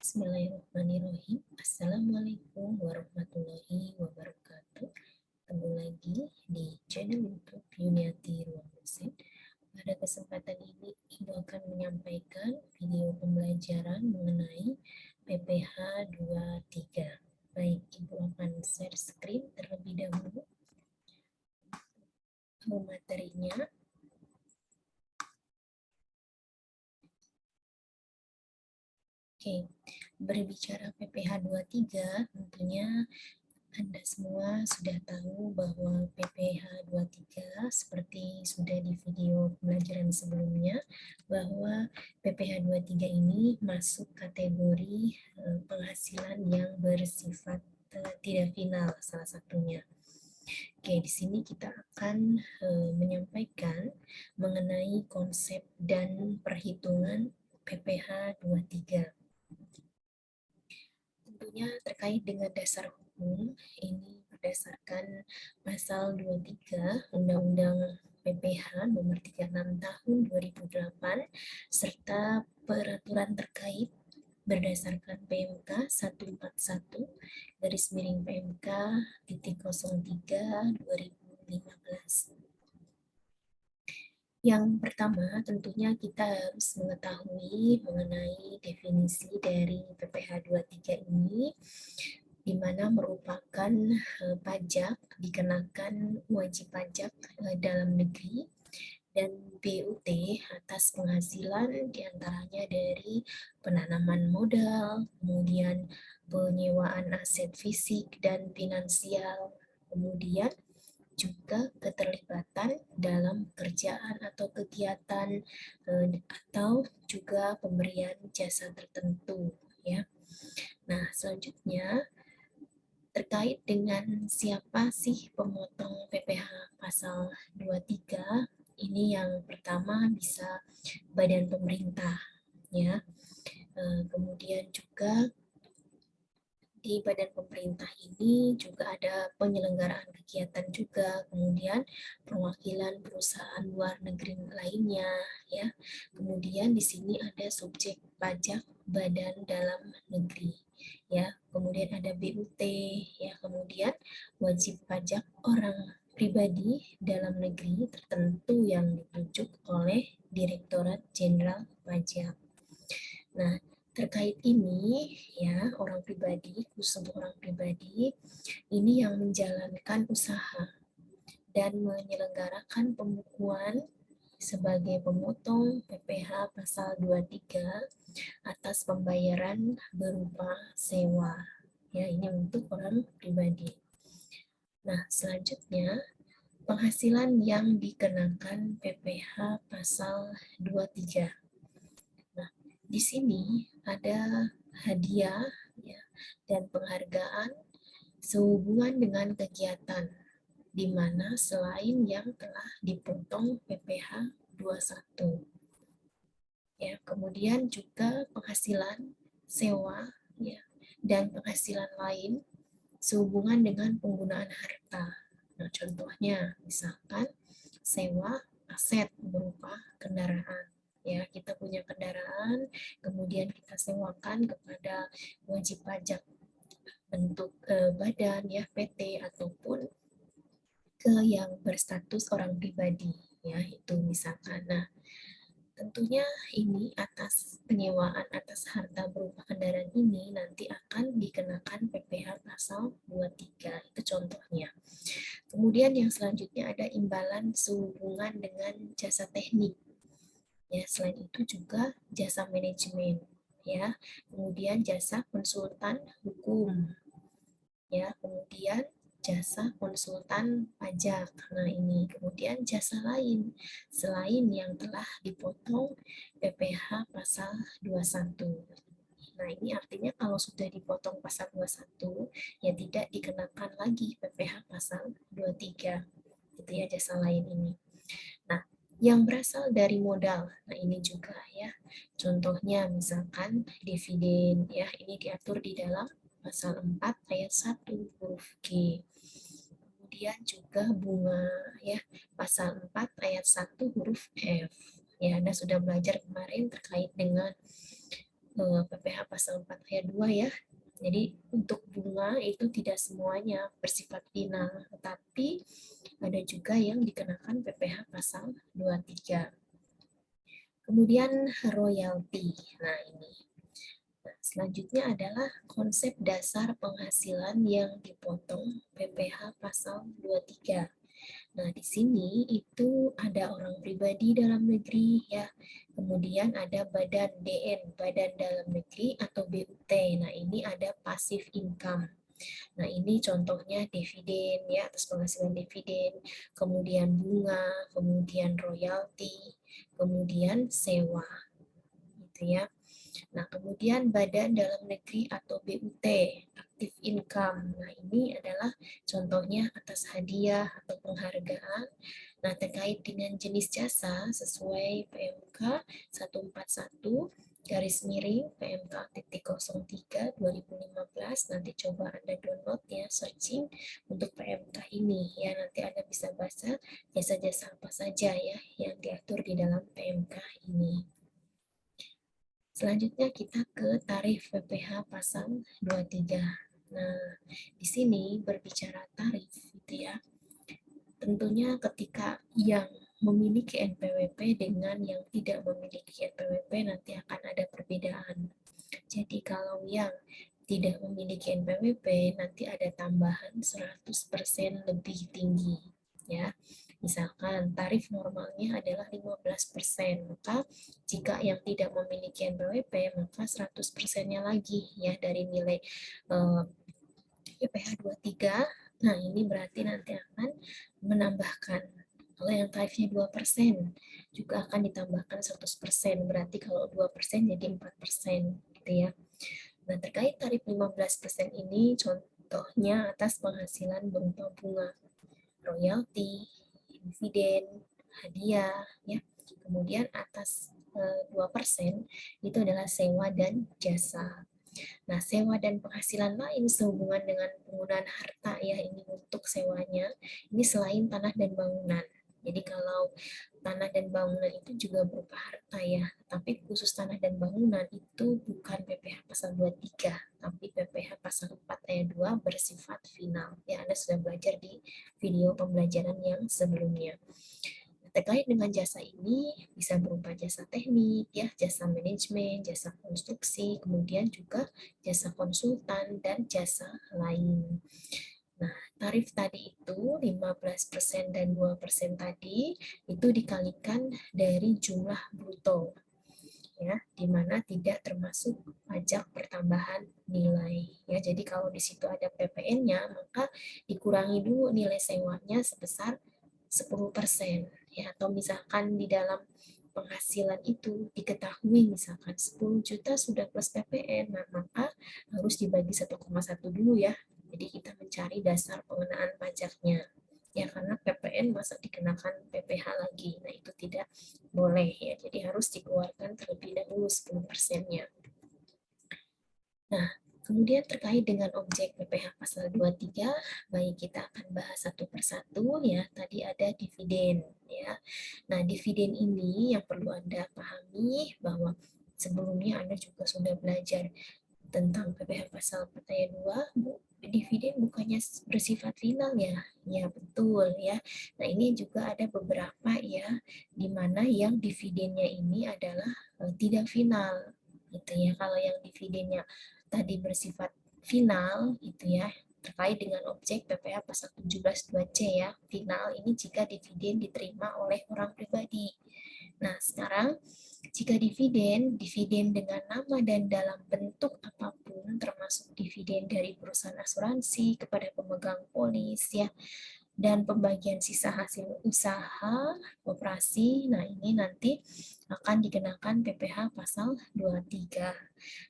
Bismillahirrahmanirrahim. Assalamualaikum warahmatullahi wabarakatuh. Ketemu lagi di channel YouTube Yuniati Ruang Dosen. Pada kesempatan ini, Ibu akan menyampaikan video pembelajaran mengenai PPH 23. Baik, Ibu akan share screen terlebih dahulu materinya. Oke, berbicara PPH 23, tentunya Anda semua sudah tahu bahwa PPH 23 seperti sudah di video pembelajaran sebelumnya, bahwa PPH 23 ini masuk kategori penghasilan yang bersifat tidak final salah satunya. Oke, di sini kita akan menyampaikan mengenai konsep dan perhitungan PPH 23. Tentunya terkait dengan dasar hukum, ini berdasarkan pasal 23 Undang-Undang PPH nomor 36 tahun 2008 serta peraturan terkait berdasarkan PMK 141 garis miring PMK titik 03 2015. Yang pertama, tentunya kita harus mengetahui mengenai definisi dari PPH 23 ini, di mana merupakan pajak dikenakan wajib pajak dalam negeri dan BUT atas penghasilan diantaranya dari penanaman modal, kemudian penyewaan aset fisik dan finansial, kemudian juga keterlibatan dalam pekerjaan atau kegiatan atau juga pemberian jasa tertentu ya. Nah, selanjutnya terkait dengan siapa sih pemotong PPH pasal 23, ini yang pertama bisa badan pemerintah ya. Kemudian juga di badan pemerintah ini juga ada penyelenggaraan kegiatan juga, kemudian perwakilan perusahaan luar negeri lainnya ya. Kemudian di sini ada subjek pajak badan dalam negeri ya. Kemudian ada BUT ya, kemudian wajib pajak orang pribadi dalam negeri tertentu yang ditunjuk oleh Direktorat Jenderal Pajak. Nah, terkait ini ya, orang pribadi, khusus orang pribadi ini yang menjalankan usaha dan menyelenggarakan pembukuan sebagai pemotong PPH pasal 23 atas pembayaran berupa sewa. Ya, ini untuk orang pribadi. Nah, selanjutnya penghasilan yang dikenakan PPH pasal 23. Nah, di sini ada hadiah ya, dan penghargaan sehubungan dengan kegiatan di mana selain yang telah dipotong PPH 21. Ya, kemudian juga penghasilan sewa ya, dan penghasilan lain sehubungan dengan penggunaan harta. Nah, contohnya misalkan sewa aset berupa kendaraan. Ya, kita punya kendaraan, kemudian kita sewakan kepada wajib pajak bentuk badan ya PT ataupun ke yang berstatus orang pribadi ya, itu misalkan. Nah, tentunya ini atas penyewaan atas harta berupa kendaraan ini nanti akan dikenakan PPH pasal 23, itu contohnya. Kemudian yang selanjutnya ada imbalan sehubungan dengan jasa teknik. Ya, selain itu juga jasa manajemen ya. Kemudian jasa konsultan hukum. Ya, kemudian jasa konsultan pajak. Nah, ini kemudian jasa lain selain yang telah dipotong PPH pasal 21. Nah, ini artinya kalau sudah dipotong pasal 21 ya tidak dikenakan lagi PPH pasal 23. Itu ya jasa lain ini. Nah, yang berasal dari modal. Nah, ini juga ya. Contohnya misalkan dividen ya, ini diatur di dalam pasal 4 ayat 1 huruf G. Kemudian juga bunga ya, pasal 4 ayat 1 huruf F. Ya, Anda sudah belajar kemarin terkait dengan PPh pasal 4 ayat 2 ya. Jadi untuk bunga itu tidak semuanya bersifat final, tetapi ada juga yang dikenakan PPh pasal 23. Kemudian royalti. Nah, ini. Nah, selanjutnya adalah konsep dasar penghasilan yang dipotong PPh pasal 23. Nah, di sini itu ada orang pribadi dalam negeri ya. Kemudian ada badan DN, Badan Dalam Negeri atau BUT. Nah, ini ada passive income. Nah, ini contohnya dividen ya, atas penghasilan dividen, kemudian bunga, kemudian royalti, kemudian sewa gitu ya. Nah, kemudian Badan Dalam Negeri atau BUT, Active Income. Nah, ini adalah contohnya atas hadiah atau penghargaan. Nah, terkait dengan jenis jasa sesuai PMK 141 garis miring PMK titik 03 2015. Nanti coba Anda download ya, searching untuk PMK ini ya. Nanti Anda bisa baca jasa-jasa apa saja ya yang diatur di dalam PMK ini. Selanjutnya kita ke tarif PPh pasal 23. Nah, di sini berbicara tarif gitu ya. Tentunya ketika yang memiliki NPWP dengan yang tidak memiliki NPWP nanti akan ada perbedaan. Jadi kalau yang tidak memiliki NPWP nanti ada tambahan 100% lebih tinggi ya. Misalkan tarif normalnya adalah 15%, maka jika yang tidak memiliki NPWP maka 100%-nya lagi ya dari nilai PPh 23. Nah, ini berarti nanti akan menambahkan. Kalau yang tarifnya 2% juga akan ditambahkan 100%. Berarti kalau 2% jadi 4% gitu ya. Nah, terkait tarif 15% ini contohnya atas penghasilan berupa bunga, royalti, dividen, hadiah, ya. Kemudian atas 2% itu adalah sewa dan jasa. Nah, sewa dan penghasilan lain sehubungan dengan penggunaan harta ya ini untuk sewanya, ini selain tanah dan bangunan. Jadi kalau tanah dan bangunan itu juga berupa harta ya, tapi khusus tanah dan bangunan itu bukan PPh pasal 23, tapi PPh pasal 4 ayat 2 bersifat final. Ya, Anda sudah belajar di video pembelajaran yang sebelumnya. Terkait dengan jasa ini bisa berupa jasa teknik, ya, jasa manajemen, jasa konstruksi, kemudian juga jasa konsultan dan jasa lain. Nah, tarif tadi itu 15% dan 2% tadi itu dikalikan dari jumlah bruto ya, di mana tidak termasuk pajak pertambahan nilai ya. Jadi kalau di situ ada PPN-nya maka dikurangi dulu nilai sewanya sebesar 10% ya, atau misalkan di dalam penghasilan itu diketahui misalkan 10 juta sudah plus PPN, nah maka harus dibagi 1,1 dulu ya. Jadi kita mencari dasar pengenaan pajaknya. Ya karena PPN masa dikenakan PPh lagi. Nah, itu tidak boleh ya. Jadi harus dikeluarkan terlebih dahulu 10%-nya. Nah, kemudian terkait dengan objek PPh pasal 23, baik kita akan bahas satu persatu ya. Tadi ada dividen ya. Nah, dividen ini yang perlu Anda pahami bahwa sebelumnya Anda juga sudah belajar tentang PPh pasal 4 ayat 2, dividen bukannya bersifat final ya. Ya, betul ya. Nah, ini juga ada beberapa ya di mana yang dividennya ini adalah tidak final gitu ya. Kalau yang dividennya tadi bersifat final itu ya, terkait dengan objek PPh pasal 17 2C ya. Final ini jika dividen diterima oleh orang pribadi. Nah, sekarang jika dividen, dividen dengan nama dan dalam bentuk apapun, termasuk dividen dari perusahaan asuransi kepada pemegang polis ya, dan pembagian sisa hasil usaha operasi, nah ini nanti akan dikenakan PPh pasal 23.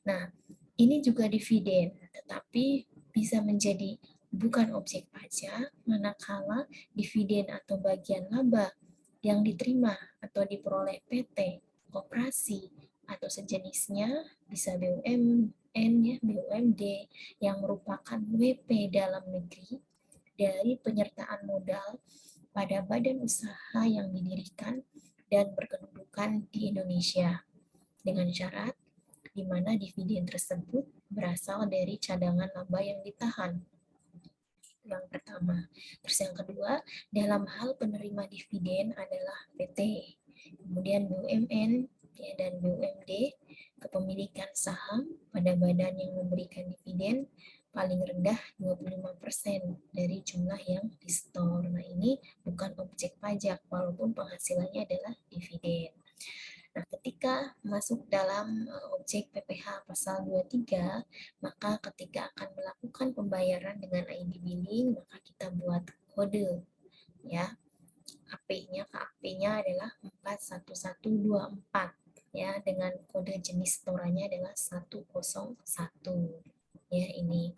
Nah, ini juga dividen, tetapi bisa menjadi bukan objek pajak manakala dividen atau bagian laba yang diterima atau diperoleh PT, koperasi, atau sejenisnya, bisa BUMN, ya, BUMD, yang merupakan WP dalam negeri dari penyertaan modal pada badan usaha yang didirikan dan berkedudukan di Indonesia dengan syarat di mana dividen tersebut berasal dari cadangan laba yang ditahan. Yang pertama. Terus yang kedua, dalam hal penerima dividen adalah PT, kemudian BUMN ya, dan BUMD, kepemilikan saham pada badan yang memberikan dividen paling rendah 25% dari jumlah yang di-store. Nah, ini bukan objek pajak walaupun penghasilannya adalah dividen. Nah, ketika masuk dalam objek PPh pasal 23, maka ketika akan melakukan pembayaran dengan ID billing, maka kita buat kode ya. AP-nya, KAP-nya adalah 41124 ya, dengan kode jenis storanya adalah 101 ya ini.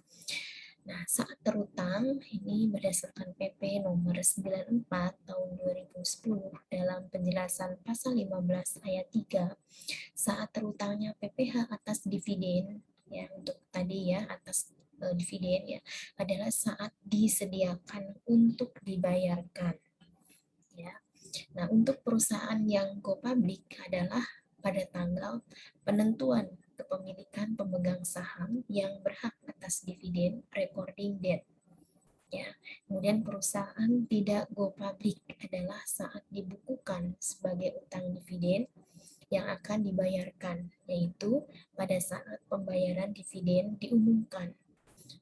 Nah, saat terutang ini berdasarkan PP nomor 94 tahun 2010 dalam penjelasan pasal 15 ayat 3, saat terutangnya PPh atas dividen ya, untuk tadi ya atas dividen ya, adalah saat disediakan untuk dibayarkan ya. Nah, untuk perusahaan yang go public adalah pada tanggal penentuan kepemilikan pemegang saham yang berhak atas dividen recording date ya. Kemudian perusahaan tidak go public adalah saat dibukukan sebagai utang dividen yang akan dibayarkan, yaitu pada saat pembayaran dividen diumumkan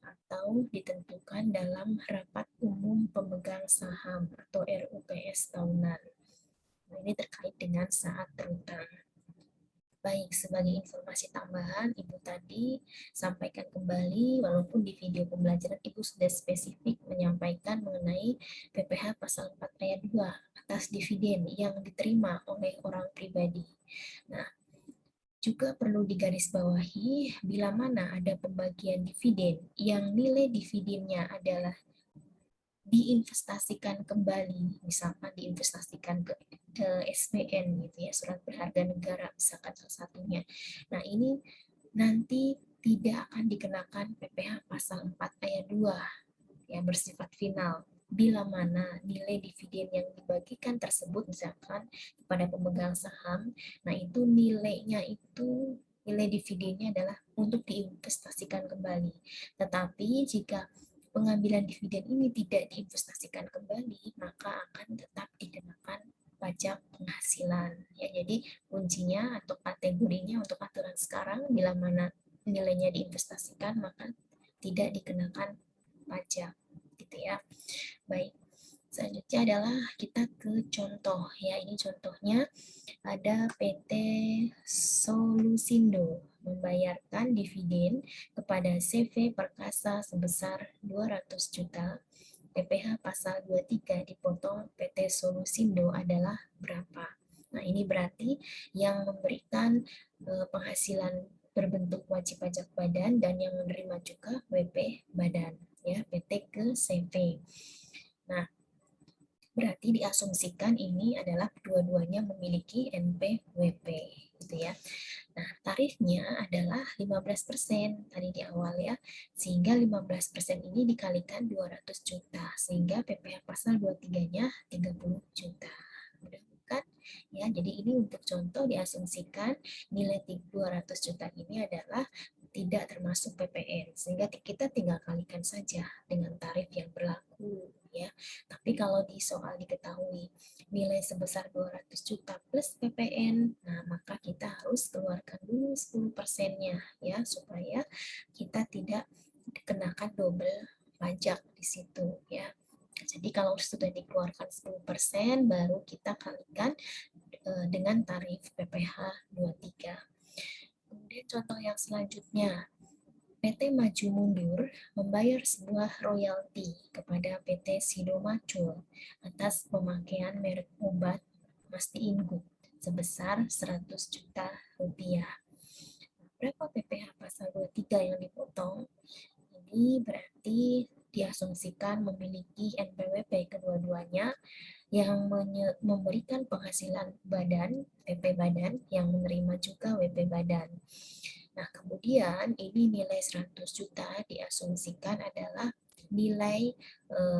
atau ditentukan dalam rapat umum pemegang saham atau RUPS tahunan. Nah, ini terkait dengan saat terutang. Baik, sebagai informasi tambahan, Ibu tadi sampaikan kembali, walaupun di video pembelajaran Ibu sudah spesifik menyampaikan mengenai PPh pasal 4 ayat 2 atas dividen yang diterima oleh orang pribadi. Nah, juga perlu digarisbawahi, bila mana ada pembagian dividen yang nilai dividennya adalah diinvestasikan kembali, misalkan diinvestasikan ke SBN gitu ya, surat berharga negara misalkan salah satunya. Nah, ini nanti tidak akan dikenakan PPh pasal 4 ayat 2 yang bersifat final bila mana nilai dividen yang dibagikan tersebut misalkan kepada pemegang saham, nah itu nilainya itu nilai dividennya adalah untuk diinvestasikan kembali. Tetapi jika pengambilan dividen ini tidak diinvestasikan kembali, maka akan tetap dikenakan pajak penghasilan. Ya, jadi kuncinya atau kategorinya untuk aturan sekarang, bila mana nilainya diinvestasikan, maka tidak dikenakan pajak, gitu ya. Baik, selanjutnya adalah kita ke contoh ya. Ini contohnya ada PT Solusindo membayarkan dividen kepada CV Perkasa sebesar 200 juta. PPh pasal 23 dipotong PT Solusindo adalah berapa? Nah, ini berarti yang memberikan penghasilan berbentuk wajib pajak badan dan yang menerima juga WP badan ya, PT ke CV. Nah, berarti diasumsikan ini adalah dua-duanya memiliki NPWP gitu ya. Nah, tarifnya adalah 15% tadi di awal ya. Sehingga 15% ini dikalikan 200 juta sehingga PPh pasal 23-nya 30 juta. Mudah bukan? Ya, jadi ini untuk contoh diasumsikan nilai 200 juta ini adalah tidak termasuk PPN, sehingga kita tinggal kalikan saja dengan tarif yang berlaku ya. Tapi kalau di soal diketahui nilai sebesar 200 juta plus PPN, nah maka kita harus keluarkan dulu 10%-nya ya, supaya kita tidak dikenakan double pajak di situ ya. Jadi kalau sudah dikeluarkan 10%, baru kita kalikan dengan tarif PPh 23. Kemudian contoh yang selanjutnya, PT Maju Mundur membayar sebuah royalti kepada PT Sidomacul atas pemakaian merek obat Masti Inggu sebesar 100 juta rupiah. Berapa PPh pasal 23 yang dipotong? Ini berarti diasumsikan memiliki NPWP kedua-duanya yang memberikan penghasilan badan, PP badan, yang menerima juga WP badan. Nah, kemudian ini nilai 100 juta diasumsikan adalah nilai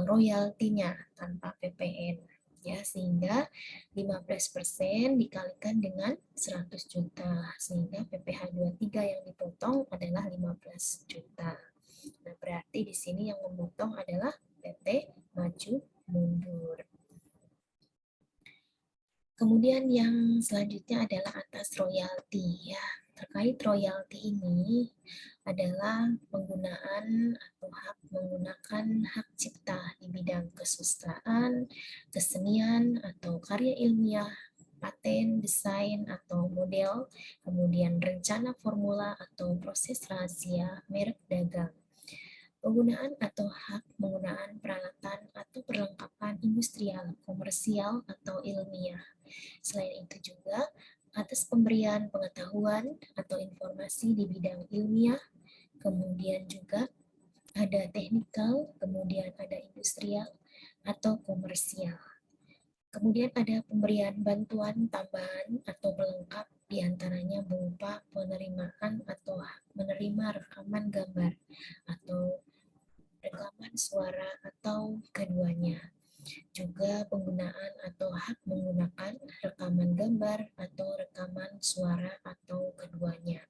royaltinya tanpa PPN. ya, sehingga 15% dikalikan dengan 100 juta, sehingga PPh 23 yang dipotong adalah 15 juta. Nah, berarti di sini yang memotong adalah PT Maju Mundur. Kemudian yang selanjutnya adalah atas royalti, ya. Terkait royalti ini adalah penggunaan atau hak menggunakan hak cipta di bidang kesusastraan, kesenian atau karya ilmiah, paten, desain atau model, kemudian rencana formula atau proses rahasia merek dagang. Penggunaan atau hak penggunaan peralatan atau perlengkapan industrial, komersial, atau ilmiah. Selain itu juga atas pemberian pengetahuan atau informasi di bidang ilmiah, kemudian juga ada teknikal, kemudian ada industrial atau komersial. Kemudian ada pemberian bantuan tambahan atau pelengkap diantaranya berupa penerimaan atau menerima rekaman gambar atau rekaman suara atau keduanya. Juga penggunaan atau hak menggunakan rekaman gambar atau rekaman suara atau keduanya.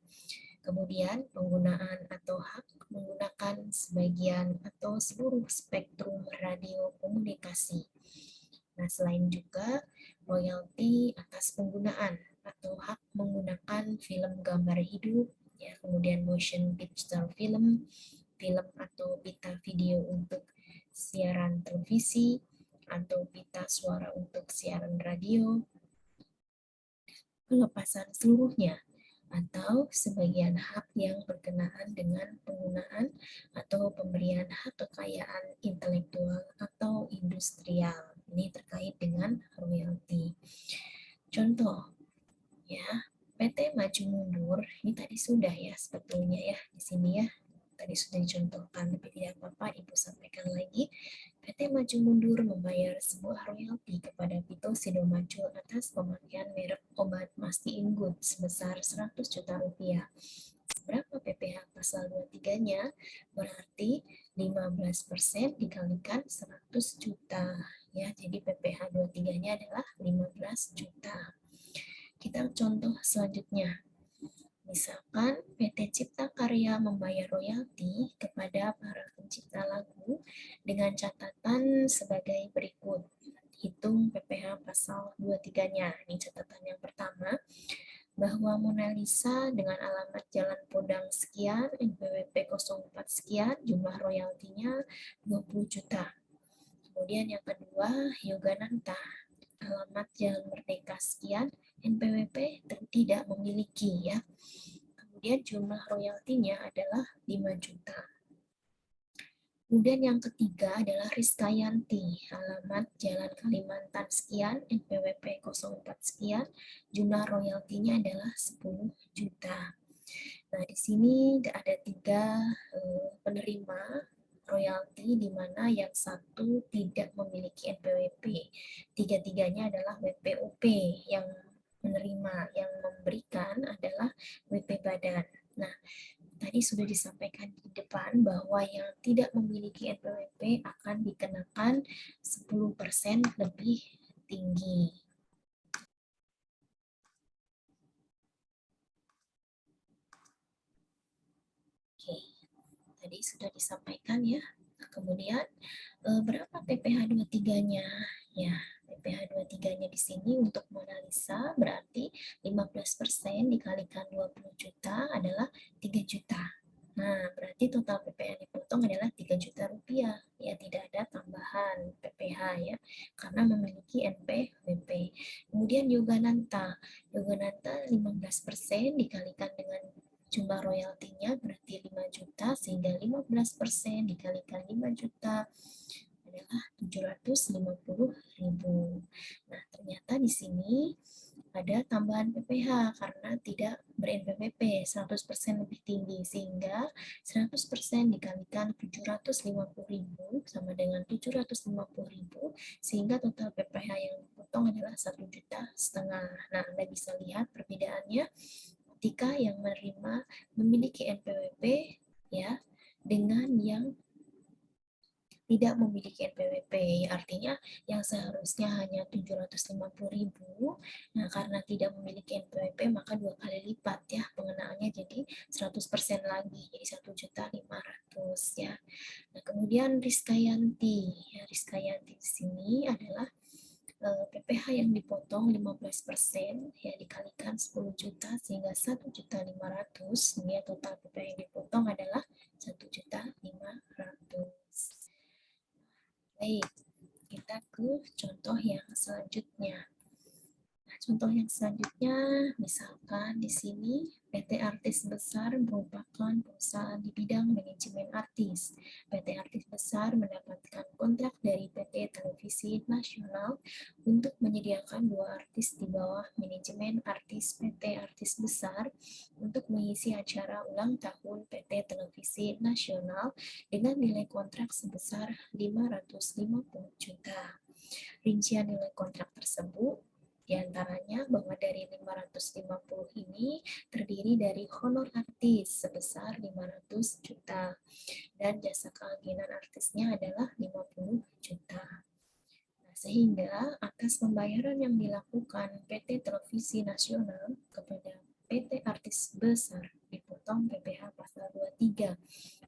Kemudian penggunaan atau hak menggunakan sebagian atau seluruh spektrum radio komunikasi. Nah, selain juga royalti atas penggunaan atau hak menggunakan film gambar hidup, ya, kemudian motion picture film, film atau pita video untuk siaran televisi, atau pita suara untuk siaran radio, pelepasan seluruhnya, atau sebagian hak yang berkenaan dengan penggunaan atau pemberian hak kekayaan intelektual atau industrial. Ini terkait dengan royalti. Contoh, ya, PT Maju Mundur, ini tadi sudah ya sebetulnya ya di sini ya. Tadi sudah dicontohkan, tapi tidak apa-apa Ibu sampaikan lagi. PT Maju Mundur membayar sebuah royalti kepada Pito Sidomaju atas pemakaian merek obat Mastiin Good sebesar 100 juta rupiah. Berapa PPh pasal 23-nya? Berarti 15% dikalikan 100 juta. Ya, jadi PPh 23-nya adalah 15 juta. Kita contoh selanjutnya. Misalkan PT Cipta Karya membayar royalti kepada para pencipta lagu dengan catatan sebagai berikut. Hitung PPh pasal 23-nya. Ini catatan yang pertama, bahwa Mona Lisa dengan alamat Jalan Podang sekian, NPWP 04 sekian, jumlah royaltinya 20 juta. Kemudian yang kedua, Yogananta, alamat Jalan Merdeka sekian, NPWP tidak memiliki, ya. Kemudian jumlah royaltinya adalah 5 juta. Kemudian yang ketiga adalah Rizkayanti, alamat Jalan Kalimantan sekian, NPWP 04 sekian, jumlah royaltinya adalah 10 juta. Nah, di sini ada 3 penerima royalti, di mana yang satu tidak memiliki NPWP. Tiga-tiganya adalah WPOP, yang menerima, yang memberikan adalah WP Badan. Nah, tadi sudah disampaikan di depan bahwa yang tidak memiliki NPWP akan dikenakan 10% lebih tinggi. Oke, tadi sudah disampaikan ya. Kemudian berapa PPh 23-nya? Ya, PPh 23-nya di sini untuk Mona Lisa berarti 15% dikalikan 20 juta adalah 3 juta. Nah, berarti total PPh yang dipotong adalah 3 juta rupiah. Ya, tidak ada tambahan PPh ya, karena memiliki NPWP. Kemudian Yogananta. Yogananta 15% dikalikan dengan jumlah royaltinya berarti 5 juta, sehingga 15% dikalikan 5 juta adalah 750.000. Nah, ternyata di sini ada tambahan PPh karena tidak ber-NPWP 100% lebih tinggi, sehingga 100% dikalikan 750.000 sama dengan 750.000, sehingga total PPh yang dipotong adalah 1,5 juta. Nah, Anda bisa lihat perbedaannya ketika yang menerima memiliki NPWP ya dengan yang tidak memiliki NPWP. Artinya yang seharusnya hanya 750.000, nah karena tidak memiliki NPWP maka 2 kali lipat ya pengenaannya, jadi 100% lagi, jadi 1.500.000 ya. Nah, kemudian Rizkayanti. Ya, Rizkayanti di sini adalah PPh yang dipotong 15% ya dikalikan 10 juta sehingga 1.500.000, ini total PPh yang dipotong adalah 1.500.000. Baik, kita ke contoh yang selanjutnya. Nah, contoh yang selanjutnya, misalkan di sini PT Artis Besar merupakan perusahaan di bidang manajemen artis. PT Artis Besar mendapatkan kontrak dari PT Televisi Nasional untuk menyediakan 2 artis di bawah manajemen artis PT Artis Besar untuk mengisi acara ulang tahun PT Televisi Nasional dengan nilai kontrak sebesar 550 juta. Rincian nilai kontrak tersebut diantaranya bahwa dari 550 ini terdiri dari honor artis sebesar 500 juta dan jasa keagenan artisnya adalah 50 juta. Nah, sehingga atas pembayaran yang dilakukan PT Televisi Nasional kepada PT Artis Besar dipotong PPh pasal 23.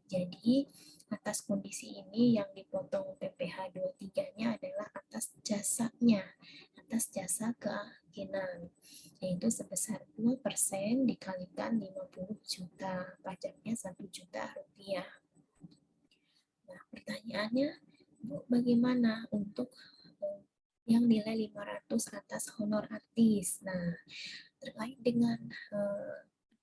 Jadi atas kondisi ini yang dipotong PPh 23-nya adalah atas jasanya, atas jasa keagenan, yaitu sebesar 2% dikalikan 50 juta, pajaknya 1 juta rupiah. Nah, pertanyaannya, Bu, bagaimana untuk yang nilai 500 atas honor artis? Nah, terkait dengan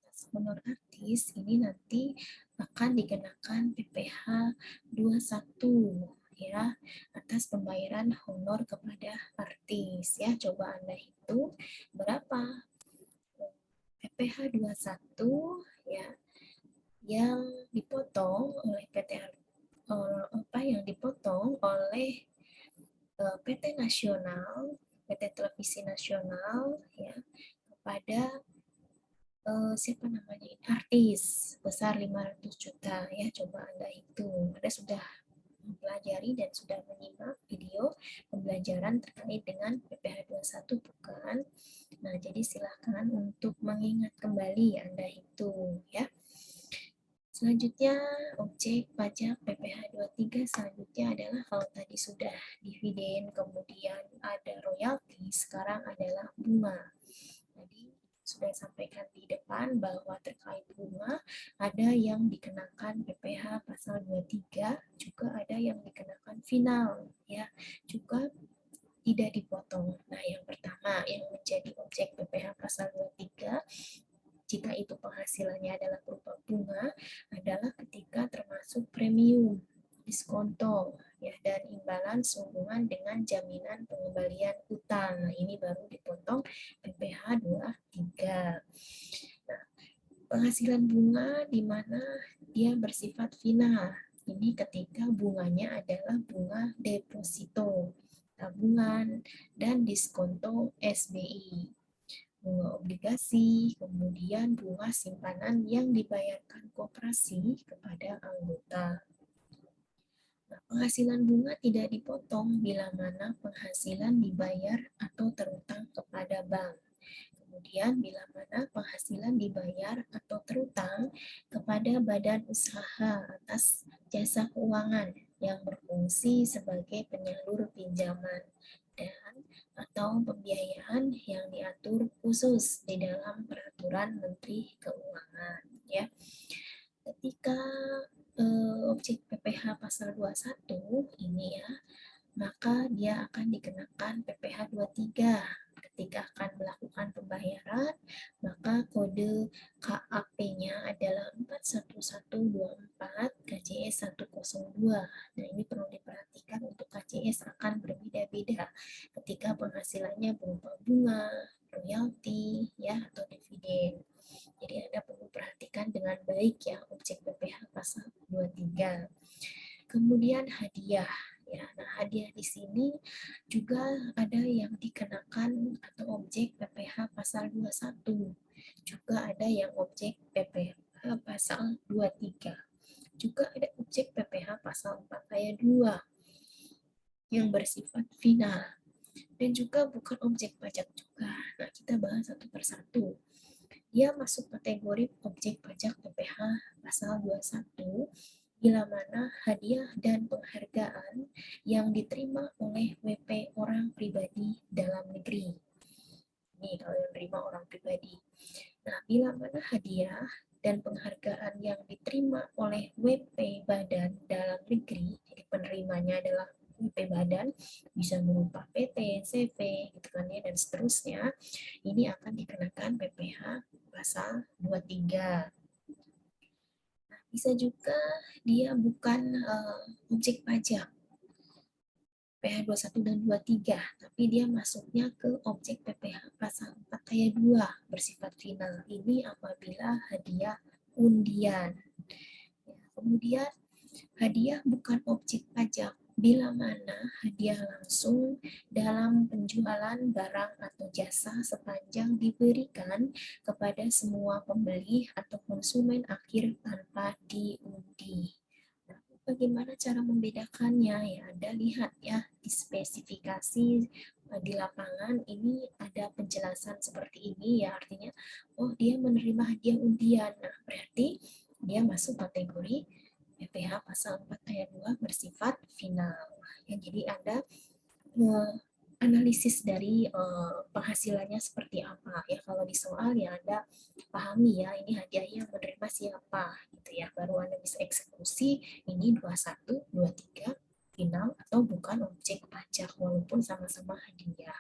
atas honor artis, ini nanti akan dikenakan PPh 21 ya atas pembayaran honor kepada artis ya. Coba Anda hitung berapa PPh 21 ya yang dipotong oleh yang dipotong oleh PT Nasional, PT Televisi Nasional ya kepada siapa namanya ini artis besar 500 juta ya. Coba Anda hitung. Anda sudah mempelajari dan sudah menyimak video pembelajaran terkait dengan PPh 21 bukan? Nah, jadi silakan untuk mengingat kembali, Anda hitung ya. Selanjutnya objek pajak PPh 23 selanjutnya adalah kalau tadi sudah dividen kemudian ada royalti, sekarang adalah bunga. Tadi sudah sampaikan di depan bahwa terkait bunga ada yang dikenakan PPh pasal 23, juga ada yang dikenakan final ya, juga tidak dipotong. Nah, yang pertama yang menjadi objek PPh pasal 23 jika itu penghasilannya adalah berupa bunga adalah ketika termasuk premium, diskonto ya dan imbalan sehubungan dengan jaminan pengembalian utang. Nah, ini baru dipotong PPh 23. Nah, penghasilan bunga di mana dia bersifat final. Ini ketika bunganya adalah bunga deposito, tabungan, dan diskonto SBI. Bunga obligasi, kemudian bunga simpanan yang dibayarkan koperasi kepada anggota. Nah, penghasilan bunga tidak dipotong bila mana penghasilan dibayar atau terutang kepada bank. Kemudian bila mana penghasilan dibayar atau terutang kepada badan usaha atas jasa keuangan yang berfungsi sebagai penyalur pinjaman dan atau pembiayaan yang diatur khusus di dalam peraturan Menteri Keuangan ya. Ketika objek PPh pasal 21 ini ya, maka dia akan dikenakan PPh 23. Ketika akan melakukan pembayaran, maka kode KAP-nya adalah 41124 KJS 102. Nah, ini perlu diperhatikan untuk KJS akan berbeda-beda ketika penghasilannya berupa bunga, royalti, ya, atau dividen. Jadi Anda perlu perhatikan dengan baik ya objek PPh pasal 23. Kemudian hadiah. Ya, nah hadiah di sini juga ada yang dikenakan atau objek PPh pasal 21. Juga ada yang objek PPh pasal 23. Juga ada objek PPh pasal 4 ayat 2 yang bersifat final dan juga bukan objek pajak juga. Nah, kita bahas satu persatu. Dia masuk kategori objek pajak PPh pasal 21 bila mana hadiah dan penghargaan yang diterima oleh WP orang pribadi dalam negeri. Ini kalau yang diterima orang pribadi. Nah, bila mana hadiah dan penghargaan yang diterima oleh WP badan dalam negeri, jadi penerimanya adalah WP badan, bisa berupa PT, CV, gitu kan ya, dan seterusnya, ini akan dikenakan PPh pasal 23. Nah, bisa juga dia bukan objek pajak, PPh 21 dan 23, tapi dia masuknya ke objek PPh pasal 4 ayat 2 bersifat final. Ini apabila hadiah undian. Ya, kemudian hadiah bukan objek pajak bila mana hadiah langsung dalam penjualan barang atau jasa sepanjang diberikan kepada semua pembeli atau konsumen akhir tanpa diundi. Bagaimana cara membedakannya? Ya, Anda lihat ya di spesifikasi di lapangan ini ada penjelasan seperti ini ya, artinya oh dia menerima hadiah undian. Nah, berarti dia masuk kategori PPh pasal 4 ayat 2 bersifat final. Ya, jadi Anda analisis dari penghasilannya seperti apa ya, kalau di soal ya Anda pahami ya ini hadiahnya menerima siapa gitu ya, baru Anda bisa eksekusi ini 21, 23 final atau bukan objek pajak walaupun sama-sama hadiah.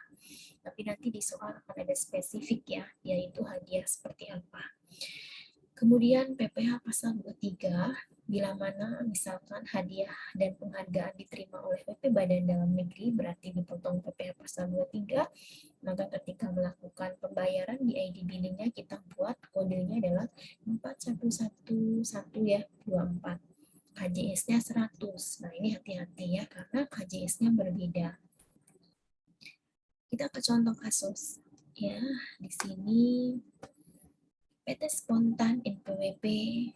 Tapi nanti di soal akan ada spesifik ya, yaitu hadiah seperti apa. Kemudian PPh pasal 23 bila mana misalkan hadiah dan penghargaan diterima oleh WP Badan Dalam Negeri berarti dipotong PPh pasal 23, maka ketika melakukan pembayaran di ID billingnya kita buat kodenya adalah 4111 ya 24. KJS-nya 100. Nah, ini hati-hati ya karena KJS-nya berbeda. Kita ke contoh kasus. Ya, di sini PT Spontan NPWP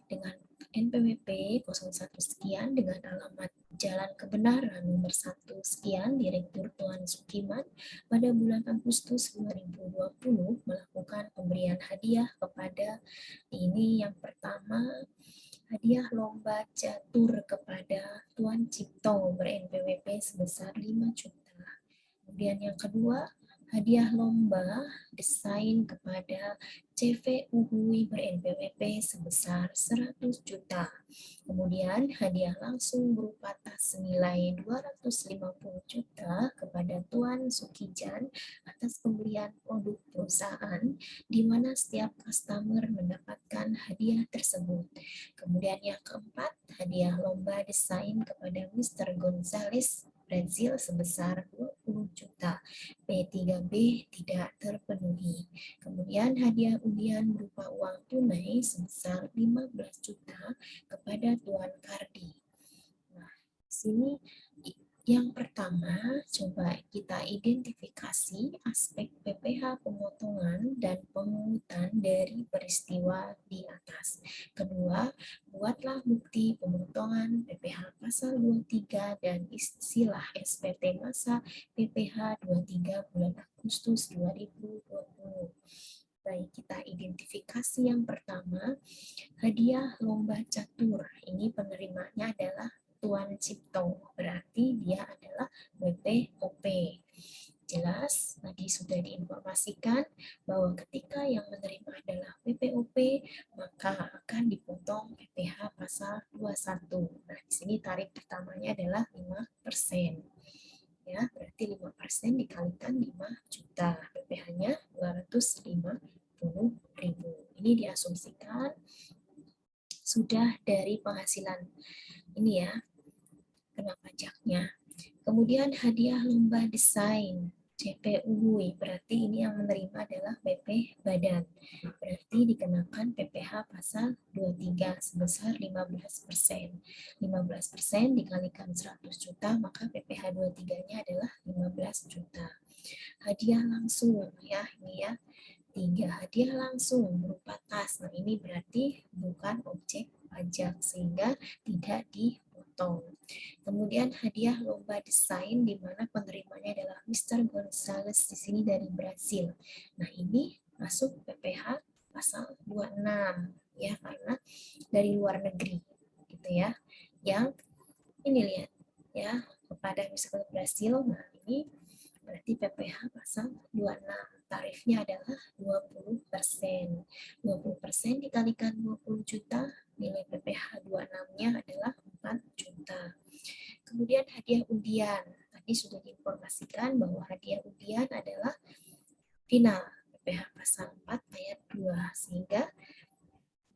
dengan NPWP 01 sekian dengan alamat Jalan Kebenaran nomor 1 sekian Direktur Tuan Sukiman pada bulan Agustus 2020 melakukan pemberian hadiah kepada ini yang pertama hadiah lomba catur kepada Tuan Cipto ber-NPWP sebesar 5 juta. Kemudian yang kedua hadiah lomba desain kepada CV Uhui ber-NPWP sebesar 100 juta. Kemudian hadiah langsung berupa tas senilai 250 juta kepada Tuan Sukijan atas pembelian produk perusahaan di mana setiap customer mendapatkan hadiah tersebut. Kemudian yang keempat, hadiah lomba desain kepada Mr. Gonzales Brazil sebesar 20 juta. P3B tidak terpenuhi. Kemudian hadiah undian berupa uang tunai sebesar 15 juta kepada Tuan Kardi. Nah, di sini yang pertama, coba kita identifikasi aspek PPh pemotongan dan pemungutan dari peristiwa di atas. Kedua, buatlah bukti pemotongan PPh pasal 23 dan istilah SPT masa PPh 23 bulan Agustus 2020. Baik, kita identifikasi yang pertama, hadiah lomba catur. Ini penerimanya adalah Tuan Cipto, berarti dia adalah WPOP. Jelas, tadi sudah diinformasikan bahwa ketika yang menerima adalah WPOP, maka akan dipotong PPh pasal 21. Nah, di sini tarif pertamanya adalah 5%. Ya, berarti 5% dikalikan 5 juta. PPh-nya 250.000. Ini diasumsikan sudah dari penghasilan ini ya, kena pajaknya. Kemudian hadiah lomba desain CPUI, berarti ini yang menerima adalah BP Badan. Berarti dikenakan PPh pasal 23 sebesar 15%. 15% dikalikan 100 juta, maka PPh 23-nya adalah 15 juta. Hadiah langsung ya, ini ya. 3 hadiah langsung berupa tas. Nah, ini berarti bukan objek pajak sehingga tidak di potong. Kemudian hadiah lomba desain di mana penerimanya adalah Mr. Gonzales di sini dari Brasil. Nah, ini masuk PPh pasal 26 ya, karena dari luar negeri gitu ya. Yang ini lihat ya, kepada Mr. Brasil. Nah, ini berarti PPh pasal 26. Tarifnya adalah 20%. 20% dikalikan 20 juta, nilai PPh 26-nya adalah 4 juta. Kemudian hadiah undian. Tadi sudah diinformasikan bahwa hadiah undian adalah final PPh pasal 4 ayat 2. Sehingga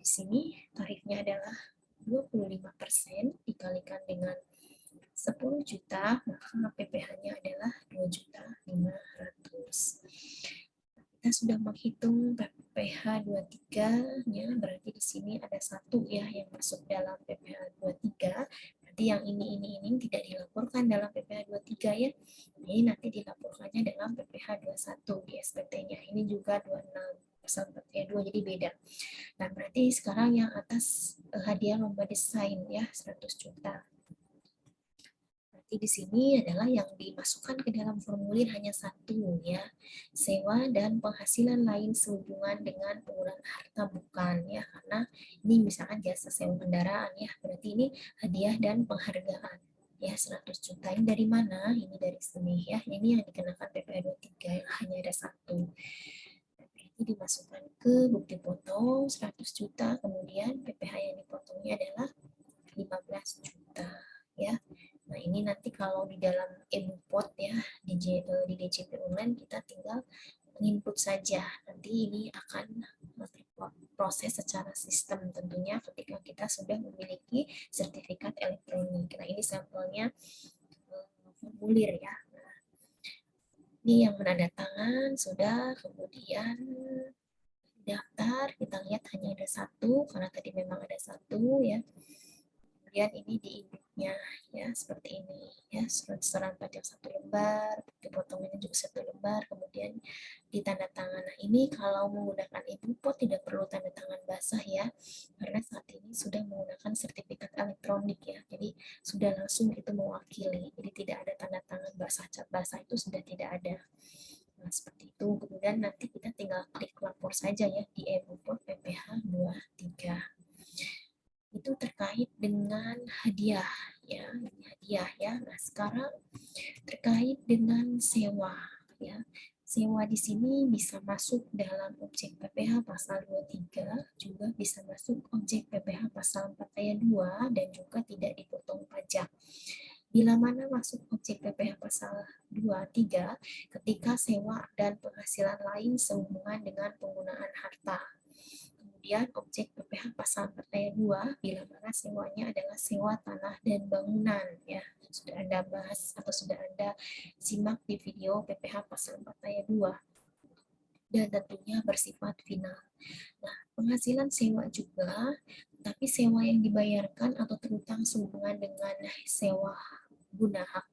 di sini tarifnya adalah 25% dikalikan dengan 10 juta, maka PPh-nya adalah 2.500.000. Kita sudah menghitung PPh 23-nya, berarti di sini ada satu ya yang masuk dalam PPh 23. Berarti yang ini tidak dilaporkan dalam PPh 23 ya. Ini nanti dilaporkannya dalam PPh 21 di SPT-nya. Ini juga 26 pasal 4 jadi beda. Nah, berarti sekarang yang atas hadiah lomba desain ya 100 juta. Di sini adalah yang dimasukkan ke dalam formulir hanya satu ya, sewa dan penghasilan lain sehubungan dengan penggunaan harta bukan ya, karena ini misalkan jasa sewa kendaraan ya, berarti ini hadiah dan penghargaan ya 100 juta. Ini dari mana? Ini dari sini ya, ini yang dikenakan PPh 23 yang hanya ada satu. Berarti dimasukkan ke bukti potong 100 juta, kemudian PPh yang dipotongnya adalah 15 juta ya. Nah, ini nanti kalau di dalam e-bupot ya, di DJP online kita tinggal input saja. Nanti ini akan proses secara sistem tentunya ketika kita sudah memiliki sertifikat elektronik. Nah, ini sampelnya formulir ya. Nah, ini yang menandatangan sudah, kemudian daftar, kita lihat hanya ada satu, karena tadi memang ada satu ya. Kemudian ini di inputnya ya seperti ini ya, setoran pajak 1 lembar, bukti potongannya juga 1 lembar, kemudian ditanda tangan. Nah, ini kalau menggunakan e-bupot tidak perlu tanda tangan basah ya, karena saat ini sudah menggunakan sertifikat elektronik ya, jadi sudah langsung itu mewakili, jadi tidak ada tanda tangan basah, cat basah itu sudah tidak ada. Nah, seperti itu. Kemudian nanti kita tinggal klik lapor saja ya di e-bupot PPh 23. Itu terkait dengan hadiah ya, hadiah ya. Nah, sekarang terkait dengan sewa ya. Sewa di sini bisa masuk dalam objek PPh pasal 23, juga bisa masuk objek PPh pasal 4 ayat 2 dan juga tidak dipotong pajak. Bila mana masuk objek PPh pasal 23 ketika sewa dan penghasilan lain sehubungan dengan penggunaan harta. Kemudian objek PPh pasal 4 ayat 2 bila mana sewanya adalah sewa tanah dan bangunan ya. Sudah Anda bahas atau sudah Anda simak di video PPh pasal 4 ayat 2. Dan tentunya bersifat final. Nah, penghasilan sewa juga, tapi sewa yang dibayarkan atau terutang sehubungan dengan sewa guna hak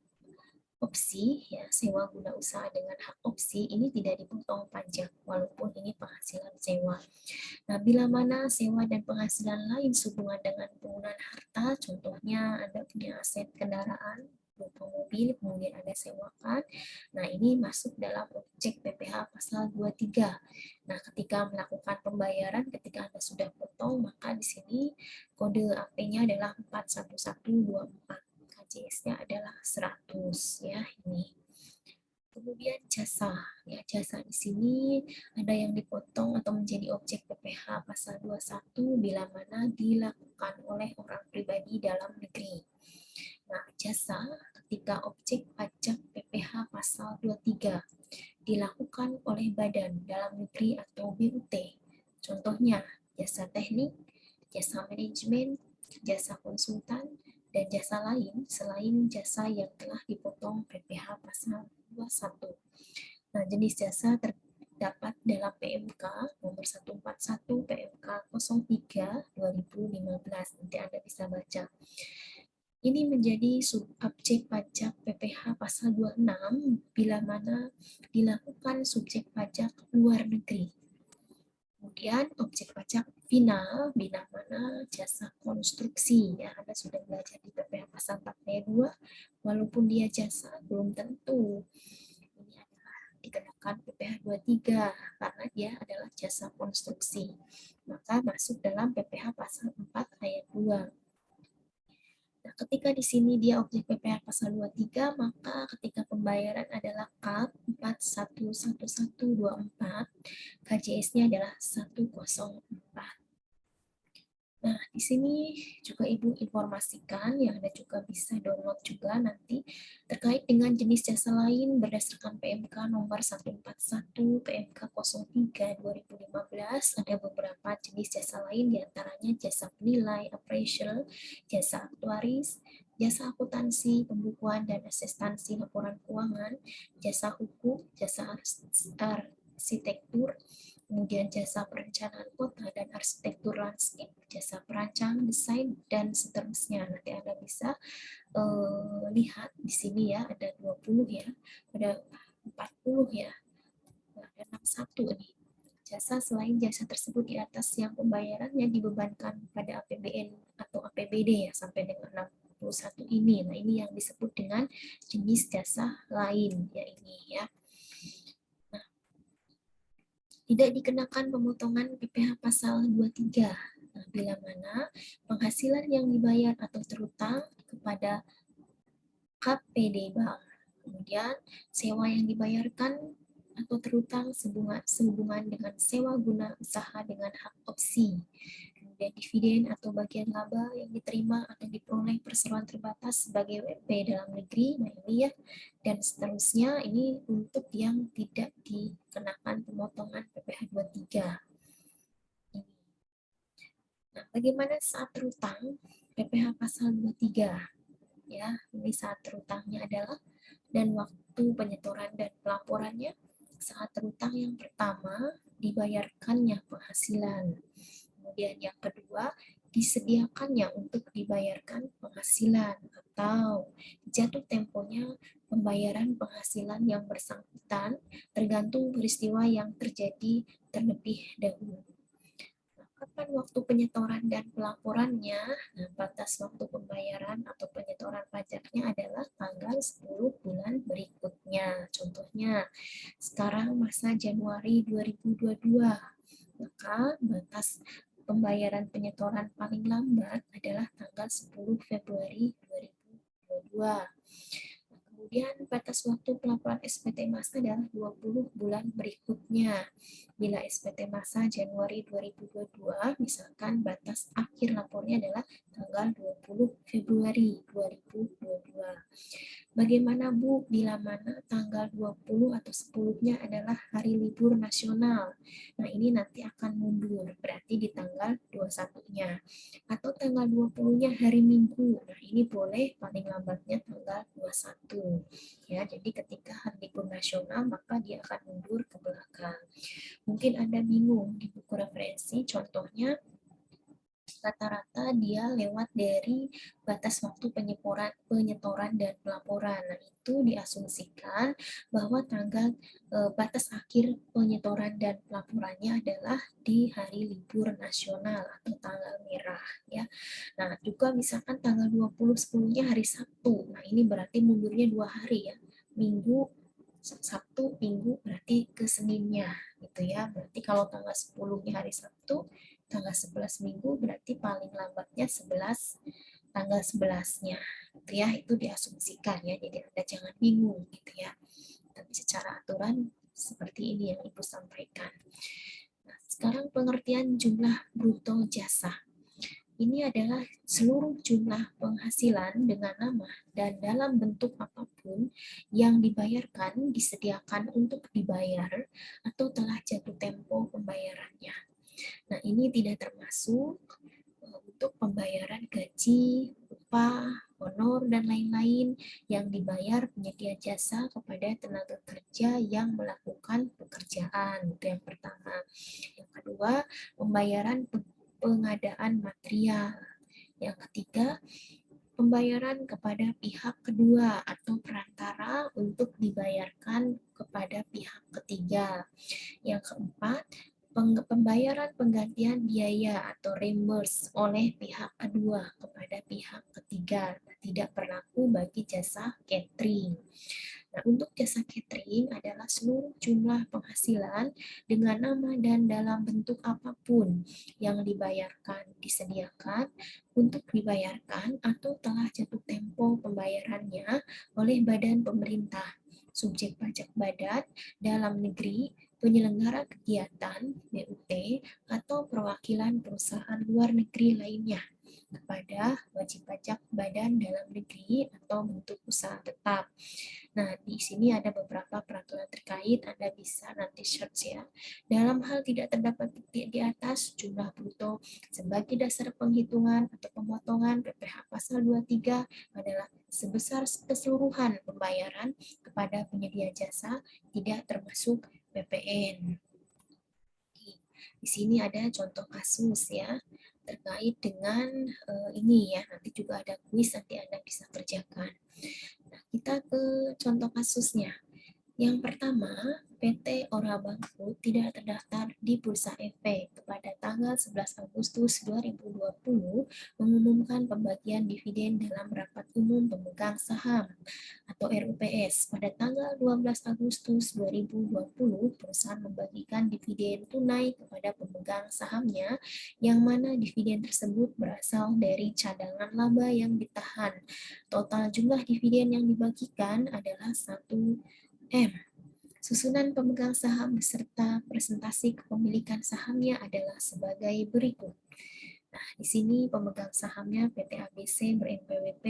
opsi ya, sewa guna usaha dengan hak opsi ini tidak dipotong pajak walaupun ini penghasilan sewa. Nah, bila mana sewa dan penghasilan lain sehubungan dengan penggunaan harta, contohnya Anda punya aset kendaraan berupa mobil, kemudian Anda sewakan. Nah, ini masuk dalam objek PPh pasal 23. Nah, ketika melakukan pembayaran, ketika Anda sudah potong, maka di sini kode AP-nya adalah 41124. KJS-nya adalah 100 ya ini. Kemudian jasa ya, jasa di sini ada yang dipotong atau menjadi objek PPh pasal 21 bila mana dilakukan oleh orang pribadi dalam negeri. Nah, jasa ketika objek pajak PPh pasal 23 dilakukan oleh badan dalam negeri atau BUT. Contohnya jasa teknik, jasa manajemen, jasa konsultan, dan jasa lain selain jasa yang telah dipotong PPh pasal 21. Nah, jenis jasa terdapat dalam PMK nomor 141 PMK 03 2015. Nanti Anda bisa baca. Ini menjadi subobjek pajak PPh pasal 26 bila mana dilakukan subjek pajak luar negeri. Kemudian objek pajak final bila mana jasa konstruksi ya, Anda sudah belajar di PPh pasal 4 ayat 2, walaupun dia jasa, belum tentu ini adalah dikenakan PPh 23 karena dia adalah jasa konstruksi. Maka masuk dalam PPh pasal 4 ayat 2. Nah, ketika di sini dia objek PPh pasal 23, maka ketika pembayaran adalah KAP 411124, KJS-nya adalah 104. Nah, di sini juga Ibu informasikan, yang Anda juga bisa download juga nanti, terkait dengan jenis jasa lain berdasarkan PMK nomor 141 PMK 03 2015, ada beberapa jenis jasa lain diantaranya jasa penilai, appraisal, jasa aktuaris, jasa akuntansi, pembukuan dan asistensi laporan keuangan, jasa hukum, jasa arsitektur, kemudian jasa perencanaan kota dan arsitektur landscape, jasa perancang, desain, dan seterusnya. Nanti Anda bisa lihat di sini ya, ada 20 ya, ada 40 ya, ada 61 nih. Jasa selain jasa tersebut di atas yang pembayarannya dibebankan pada APBN atau APBD ya, sampai dengan 61 ini. Nah, ini yang disebut dengan jenis jasa lain ya ini ya. Tidak dikenakan pemotongan PPh pasal 23. Nah, bila mana penghasilan yang dibayar atau terutang kepada KPD Bank. Kemudian sewa yang dibayarkan atau terutang sehubungan dengan sewa guna usaha dengan hak opsi. Kemudian dividen atau bagian laba yang diterima atau diperoleh perseroan terbatas sebagai WP dalam negeri, nah ini ya, dan seterusnya, ini untuk yang tidak dikenakan pemotongan PPh 23. Nah, bagaimana saat terutang PPh pasal 23? Ya, ini saat terutangnya adalah dan waktu penyetoran dan pelaporannya. Saat terutang yang pertama, dibayarkannya penghasilan. Kemudian yang kedua, disediakannya untuk dibayarkan penghasilan atau jatuh temponya pembayaran penghasilan yang bersangkutan tergantung peristiwa yang terjadi terlebih dahulu. Kapan waktu penyetoran dan pelaporannya? Nah, batas waktu pembayaran atau penyetoran pajaknya adalah tanggal 10 bulan berikutnya. Contohnya, sekarang masa Januari 2022. Maka batas pembayaran penyetoran paling lambat adalah tanggal 10 Februari 2022. Kemudian batas waktu pelaporan SPT masa adalah 20 bulan berikutnya. Bila SPT masa Januari 2022, misalkan batas akhir lapornya adalah tanggal 20 Februari 2022. Bagaimana Bu, bila mana tanggal 20 atau 10-nya adalah hari libur nasional? Nah, ini nanti akan mundur, berarti di tanggal 21-nya. Atau tanggal 20-nya hari Minggu. Nah, ini boleh paling lambatnya tanggal 21. Ya, jadi ketika hari libur nasional, maka dia akan mundur ke belakang. Mungkin Anda bingung di buku referensi, contohnya rata-rata dia lewat dari batas waktu penyetoran dan pelaporan. Nah, itu diasumsikan bahwa tanggal batas akhir penyetoran dan pelaporannya adalah di hari libur nasional atau tanggal merah ya. Nah, juga misalkan tanggal 20 10-nya hari Sabtu. Nah, ini berarti mundurnya 2 hari ya. Minggu Sabtu, Minggu berarti ke Seninnya gitu ya. Berarti kalau tanggal 10-nya hari Sabtu, tanggal 11 Minggu berarti paling lambatnya 11 tanggal 11-nya gitu ya. Itu diasumsikan ya. Jadi Anda jangan bingung gitu ya. Tapi secara aturan seperti ini yang Ibu sampaikan. Nah, sekarang pengertian jumlah bruto jasa. Ini adalah seluruh jumlah penghasilan dengan nama dan dalam bentuk apapun yang dibayarkan, disediakan untuk dibayar, atau telah jatuh tempo pembayarannya. Nah, ini tidak termasuk untuk pembayaran gaji, upah, honor, dan lain-lain yang dibayar penyedia jasa kepada tenaga kerja yang melakukan pekerjaan. Itu yang pertama. Yang kedua, pembayaran pengadaan material. Yang ketiga, pembayaran kepada pihak kedua atau perantara untuk dibayarkan kepada pihak ketiga. Yang keempat, pembayaran penggantian biaya atau reimburse oleh pihak kedua kepada pihak ketiga, tidak berlaku bagi jasa catering. Nah, untuk jasa catering adalah seluruh jumlah penghasilan dengan nama dan dalam bentuk apapun yang disediakan untuk dibayarkan atau telah jatuh tempo pembayarannya oleh badan pemerintah, subjek pajak badan dalam negeri, penyelenggara kegiatan BUT, atau perwakilan perusahaan luar negeri lainnya kepada wajib pajak badan dalam negeri atau bentuk usaha tetap. Nah, di sini ada beberapa peraturan terkait, Anda bisa nanti search ya. Dalam hal tidak terdapat bukti di atas, jumlah bruto sebagai dasar penghitungan atau pemotongan PPh pasal 23 adalah sebesar keseluruhan pembayaran kepada penyedia jasa, tidak termasuk PPN. Di sini ada contoh kasus ya terkait dengan ini ya. Nanti juga ada kuis, nanti Anda bisa kerjakan. Nah, kita ke contoh kasusnya. Yang pertama, PT Ora Bangkrut tidak terdaftar di Bursa Efek pada tanggal 11 Agustus 2020 mengumumkan pembagian dividen dalam rapat umum pemegang saham atau RUPS. Pada tanggal 12 Agustus 2020, perusahaan membagikan dividen tunai kepada pemegang sahamnya yang mana dividen tersebut berasal dari cadangan laba yang ditahan. Total jumlah dividen yang dibagikan adalah 1M. Susunan pemegang saham beserta presentasi kepemilikan sahamnya adalah sebagai berikut. Nah, di sini pemegang sahamnya PT ABC ber-NPWP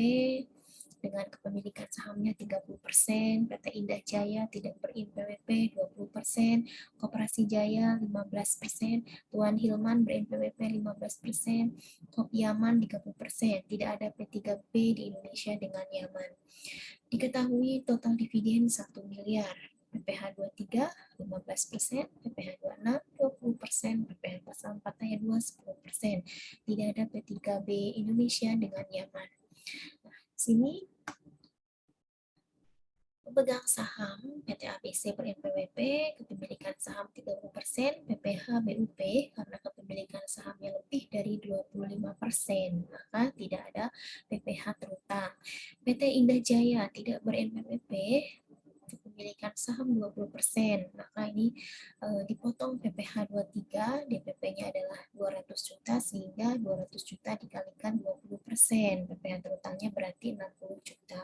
dengan kepemilikan sahamnya 30%, PT Indah Jaya tidak ber-NPWP 20%, Koperasi Jaya 15%, Tuan Hilman ber-NPWP 15%, Kop Yaman 30%. Tidak ada P3P di Indonesia dengan Yaman. Diketahui total dividen 1 miliar. PPh 23 15%, PPh 26 20%, PPh pasal 4 ayat 2 10%. Tidak ada P3B Indonesia dengan Yaman. Nah, sini pemegang saham PT ABC ber-NPWP, kepemilikan saham 30%, PPh BUP karena kepemilikan sahamnya lebih dari 25%, maka tidak ada PPh terutang. PT Indah Jaya tidak ber-NPWP, kepemilikan saham 20%, maka ini dipotong PPh 23, DPP-nya adalah 200 juta, sehingga 200 juta dikalikan 20%, PPh terutangnya berarti 60 juta.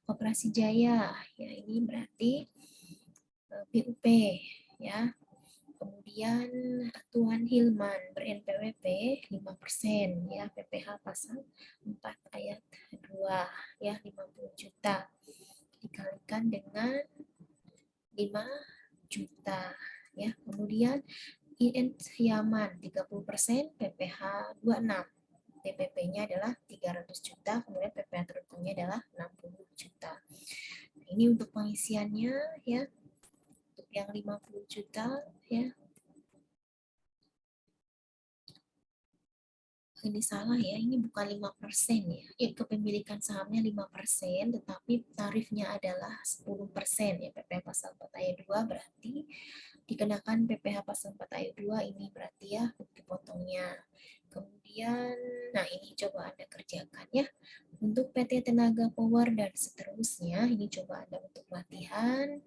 Koperasi Jaya, ya ini berarti BUP, ya. Kemudian Tuan Hilman ber-NPWP 5%, ya, PPh pasal 4 ayat 2, ya, 50 juta dikalikan dengan 5 juta, ya. Kemudian IN Yaman 30%, PPh 26, DPP-nya adalah 300 juta, kemudian PPh terutangnya adalah 60 juta. Nah, ini untuk pengisiannya ya. Untuk yang 50 juta ya. Ini salah ya, ini bukan 5% ya. Kepemilikan sahamnya 5%, tetapi tarifnya adalah 10% ya. PPh pasal 4 ayat 2 berarti dikenakan PPh pasal 4 ayat 2 ini berarti ya dipotongnya. Kemudian, nah ini coba Anda kerjakan ya. Untuk PT Tenaga Power dan seterusnya, ini coba Anda untuk latihan.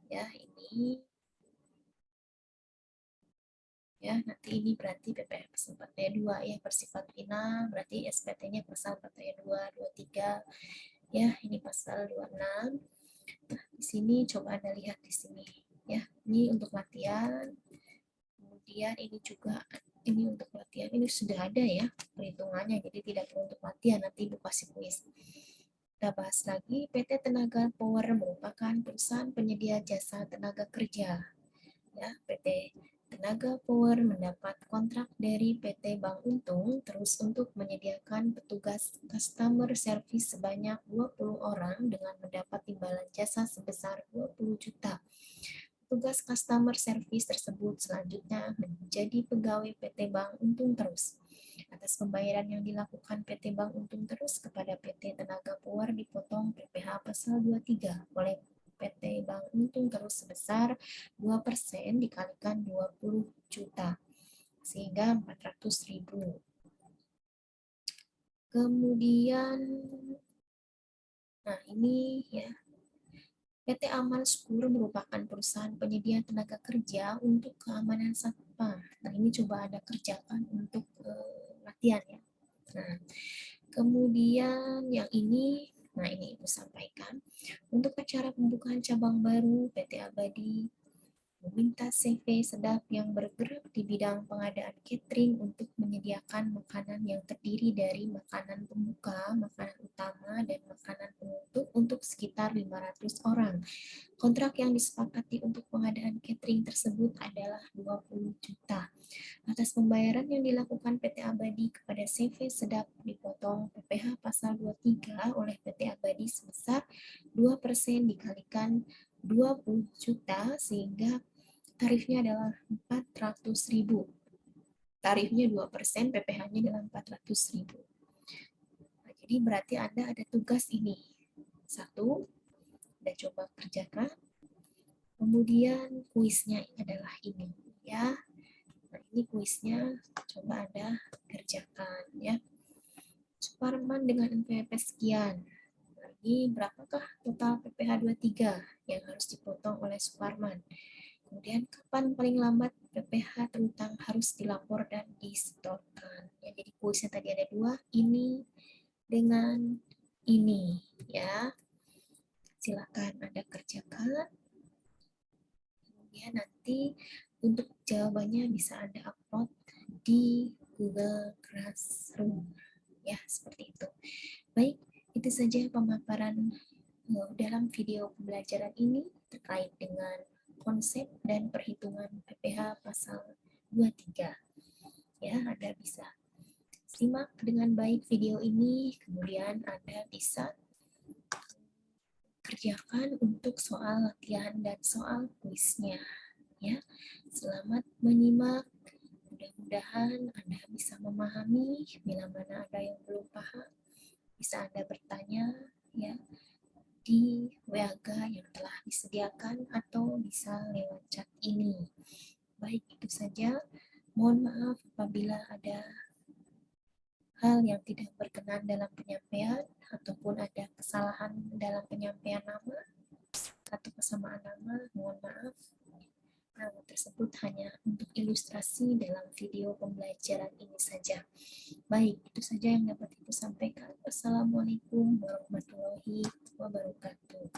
Ya, ini ya, nanti ini berarti PPh pasal 4 ayat 2 ya, bersifat final, berarti SPT-nya pasal 4 ayat 2, 23, ya, ini pasal 26. Nah, di sini coba Anda lihat di sini, ya, ini untuk latihan, kemudian ini juga, ini untuk latihan, ini sudah ada ya perhitungannya, jadi tidak perlu untuk latihan, nanti Ibu kasih kuis. Kita bahas lagi, PT Tenaga Power merupakan perusahaan penyedia jasa tenaga kerja, ya, PT Tenaga Power mendapat kontrak dari PT Bank Untung terus untuk menyediakan petugas customer service sebanyak 20 orang dengan mendapat imbalan jasa sebesar 20 juta. Petugas customer service tersebut selanjutnya menjadi pegawai PT Bank Untung Terus. Atas pembayaran yang dilakukan PT Bank Untung Terus kepada PT Tenaga Power dipotong PPh pasal 23 oleh PT Bank Untung terus sebesar 2% dikalikan 20 juta, sehingga 400.000. Kemudian, nah ini ya, PT Amal Skur merupakan perusahaan penyedia tenaga kerja untuk keamanan satpam. Nah, ini coba Anda kerjakan untuk latihan ya. Nah, kemudian yang ini, nah ini Ibu sampaikan. Untuk acara pembukaan cabang baru PT Abadi meminta CV sedap yang bergerak di bidang pengadaan catering untuk menyediakan makanan yang terdiri dari makanan pembuka, makanan utama, dan makanan penutup untuk sekitar 500 orang. Kontrak yang disepakati untuk pengadaan catering tersebut adalah 20 juta. Atas pembayaran yang dilakukan PT Abadi kepada CV Sedap dipotong PPh pasal 23 oleh PT Abadi sebesar 2% dikalikan 20 juta sehingga tarifnya adalah 400.000. Tarifnya 2%, PPh-nya adalah 400.000. Nah, jadi berarti Anda ada tugas ini. Satu, Anda coba kerjakan. Kemudian kuisnya adalah ini ya. Nah, ini kuisnya coba Anda kerjakan ya. Suparman dengan NPWP sekian. Nah, ini berapakah total PPh 23 yang harus dipotong oleh Suparman? Kemudian kapan paling lambat PPh terutang harus dilapor dan disetorkan? Ya, jadi kuisnya tadi ada dua, ini dengan ini ya. Silakan Anda kerjakan. Kemudian nanti untuk jawabannya bisa Anda upload di Google Classroom. Ya, seperti itu. Baik, itu saja pemaparan dalam video pembelajaran ini terkait dengan konsep dan perhitungan PPh pasal 23. Ya, Anda bisa simak dengan baik video ini, kemudian Anda bisa kerjakan untuk soal latihan dan soal kuisnya. Ya, selamat menyimak. Mudah-mudahan Anda bisa memahami. Bila mana ada yang belum paham, bisa Anda bertanya ya di WA yang telah disediakan atau bisa lewat chat ini. Baik, itu saja. Mohon maaf apabila ada hal yang tidak berkenan dalam penyampaian ataupun ada kesalahan dalam penyampaian nama atau kesamaan nama, mohon maaf. Nama tersebut hanya untuk ilustrasi dalam video pembelajaran ini saja. Baik, itu saja yang dapat Ibu sampaikan. Wassalamualaikum warahmatullahi wabarakatuh.